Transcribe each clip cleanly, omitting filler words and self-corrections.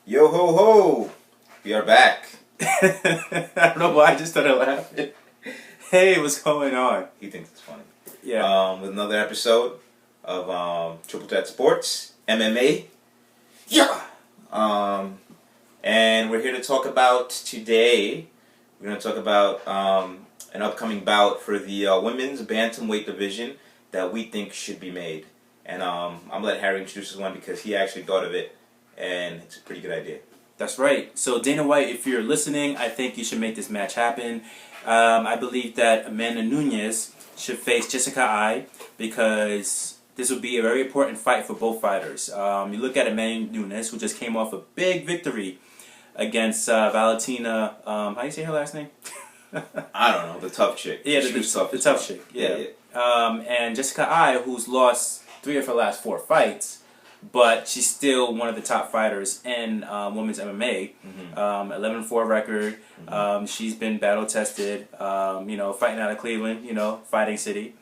Yo ho ho! We are back. I don't know why I just started laughing. Hey, what's going on? He thinks it's funny. Yeah. With another episode of Triple Threat Sports, MMA. Yeah! And we're here to talk about today. We're going to talk about an upcoming bout for the women's bantamweight division that we think should be made. And I'm going to let Harry introduce this one because he actually thought of it, and it's a pretty good idea. That's right. So Dana White, if you're listening, I think you should make this match happen. I believe that Amanda Nunes should face Jessica Ai because this would be a very important fight for both fighters. You look at Amanda Nunes, who just came off a big victory against Valentina. How do you say her last name? I don't know, the tough chick. Yeah, the tough chick. Yeah. And Jessica Ai, who's lost 3 of her last 4 fights, but she's still one of the top fighters in women's MMA. 11-4 record. She's been battle tested. Fighting out of Cleveland. Fighting City.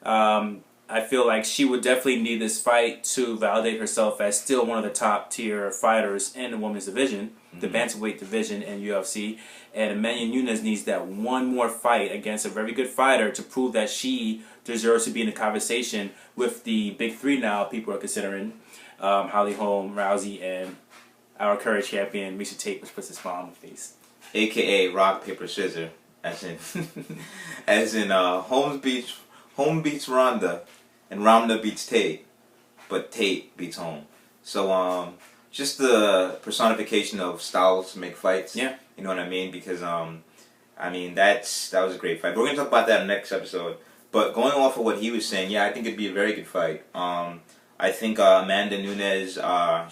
I feel like she would definitely need this fight to validate herself as still one of the top tier fighters in the women's division, the bantamweight division in UFC. And Amanda Nunes needs that one more fight against a very good fighter to prove that she deserves to be in the conversation with the big 3 now people are considering. Holm, Rousey, and our current champion, Miesha Tate, which puts a smile on my face. AKA rock, paper, scissors. As in Holm beats Ronda, and Ronda beats Tate, but Tate beats Holm. So just the personification of styles to make fights. Yeah. You know what I mean? Because that was a great fight. But we're gonna talk about that in the next episode. But going off of what he was saying, yeah, I think it'd be a very good fight. I think Amanda Nunes,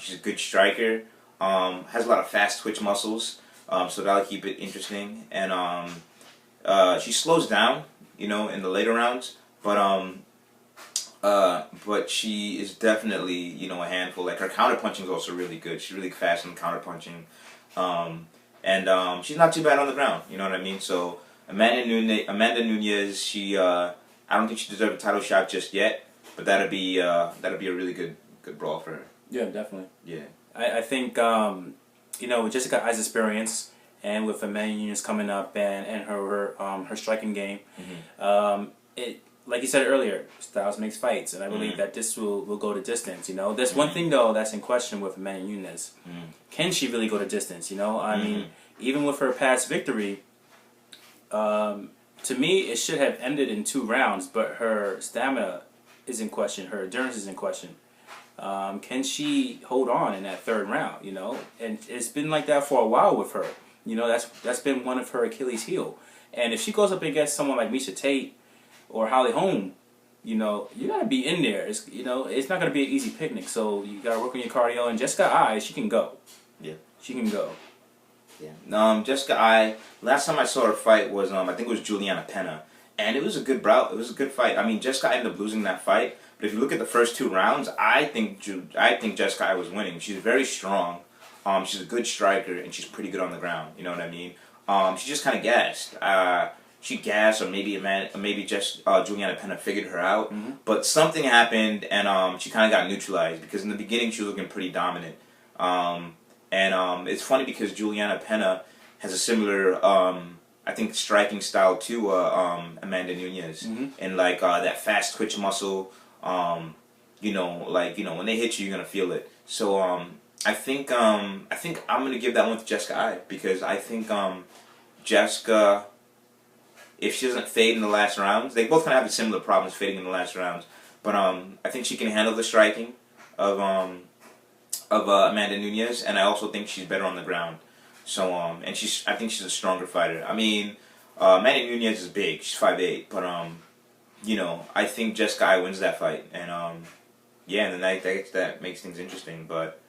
she's a good striker, has a lot of fast twitch muscles, so that'll keep it interesting. And she slows down, in the later rounds, but she is definitely, a handful. Like, her counterpunching is also really good. She's really fast in counterpunching, and she's not too bad on the ground. You know what I mean? So Amanda Nunes, she, I don't think she deserves a title shot just yet. But that'd be a really good brawl for her. Yeah, definitely. Yeah. I think with Jessica Ai's experience and with Amanda Nunes coming up and her striking game, it, like you said earlier, styles makes fights, and I believe that this will go to distance. There's one thing though that's in question with Amanda Nunes. Can she really go to distance? I mean, even with her past victory, to me it should have ended in 2 rounds, but her stamina is in question. Her endurance is in question. Can she hold on in that 3rd round? And it's been like that for a while with her. That's been one of her Achilles' heel. And if she goes up against someone like Miesha Tate or Holm, you gotta be in there. It's not gonna be an easy picnic. So you gotta work on your cardio. And Jessica Ai, she can go. Yeah, she can go. Yeah. Jessica Ai. Last time I saw her fight was I think it was Juliana Pena. And it was a good bout. It was a good fight. I mean, Jessica ended up losing that fight. But if you look at the first 2 rounds, I think Jessica was winning. She's very strong. She's a good striker, and she's pretty good on the ground. You know what I mean? She just kind of gassed. She gassed, or maybe Juliana Pena figured her out. But something happened, and she kind of got neutralized because in the beginning she was looking pretty dominant. And it's funny because Juliana Pena has a similar I think striking style to Amanda Nunes, and like that fast twitch muscle. When they hit you, you're gonna feel it. So I think I'm gonna give that one to Jessica Ai because I think Jessica, if she doesn't fade in the last rounds, they both kind of have similar problems fading in the last rounds. But I think she can handle the striking of Amanda Nunes, and I also think she's better on the ground. So and I think she's a stronger fighter. I mean, Amanda Nunes is big. She's 5'8", but I think Jessica Ai wins that fight, and and then that makes things interesting. But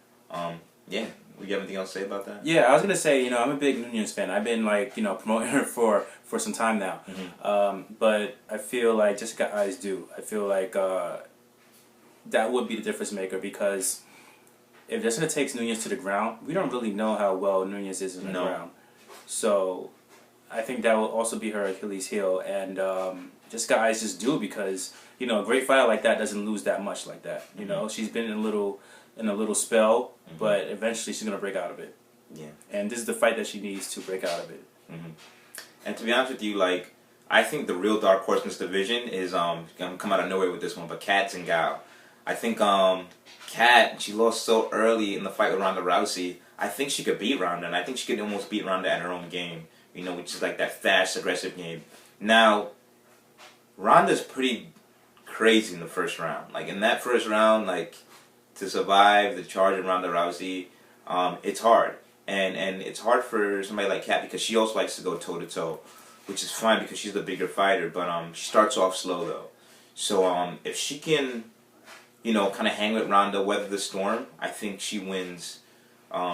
yeah, you have anything else to say about that? Yeah, I was gonna say, I'm a big Nunes fan. I've been promoting her for some time now. But I feel like Jessica Ai's due. I feel like that would be the difference maker because if Jessica takes Nunes to the ground, we don't really know how well Nunes is in the ground. So I think that will also be her Achilles heel, and Jessica Ai's just due because a great fighter like that doesn't lose that much like that. She's been in a little in a little spell, but eventually she's gonna break out of it. Yeah. And this is the fight that she needs to break out of it. And to be honest with you, like, I think the real dark horse in this division is gonna come out of nowhere with this one, but Kat Zingao. I think Kat, she lost so early in the fight with Ronda Rousey. I think she could beat Ronda, and I think she could almost beat Ronda at her own game. You know, which is like that fast, aggressive game. Now, Ronda's pretty crazy in the first round. Like in that first round, like to survive the charge of Ronda Rousey, it's hard. And it's hard for somebody like Kat because she also likes to go toe to toe, which is fine because she's the bigger fighter. But she starts off slow though. So if she can, you know, kind of hang with Ronda, weather the storm, I think she wins.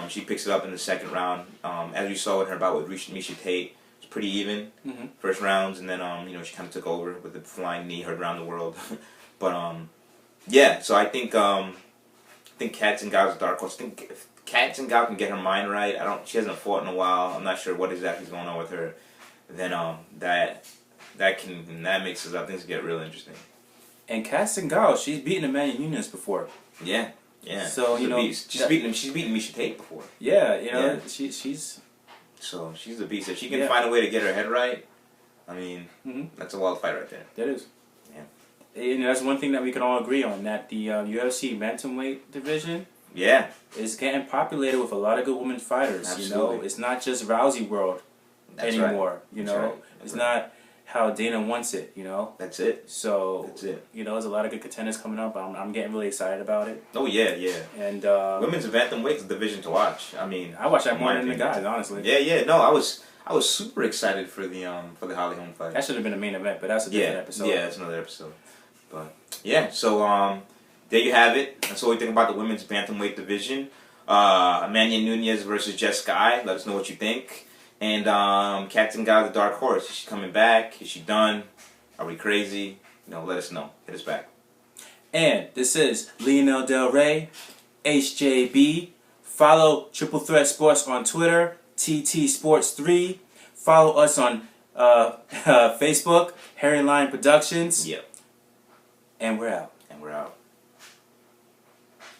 She picks it up in the second round. As you saw in her bout with Miesha Tate, it's pretty even first rounds, and then you know, she kind of took over with the flying knee, heard around the world. But yeah, so I think Kat Zingao is a dark horse. I think if Kat Zingao can get her mind right, she hasn't fought in a while. I'm not sure what exactly is going on with her. Then that makes things get real interesting. And Kat Zingao, she's beaten Amanda Nunes before. Yeah. Yeah. So she's you know, beast. She's beaten Miesha Tate before. Yeah, you know, she's. So she's a beast. If she can find a way to get her head right, I mean, that's a wild fight right there. That is. Yeah. And that's one thing that we can all agree on, that the UFC bantamweight division. Yeah. Is getting populated with a lot of good women fighters. Absolutely. You know, it's not just Rousey world anymore. Right. You know, it's not how Dana wants it. You know. That's it. So that's it. You know, there's a lot of good contenders coming up. I'm getting really excited about it. Oh yeah. And women's bantamweight is a division to watch. I mean, I watch that more than the guys, honestly. Yeah. No, I was super excited for the Holly Holm fight. That should have been a main event, but that's a different episode. Yeah, that's another episode. But yeah, so there you have it. That's what we think about the women's bantamweight division. Amanda Nunes versus Jessica Ai. Let us know what you think. And Kat Zingao, the dark horse. Is she coming back? Is she done? Are we crazy? You know, let us know. Hit us back. And this is Lionel Del Rey, HJB. Follow Triple Threat Sports on Twitter, TT Sports 3. Follow us on Facebook, Harry Line Productions. Yep. And we're out. And we're out.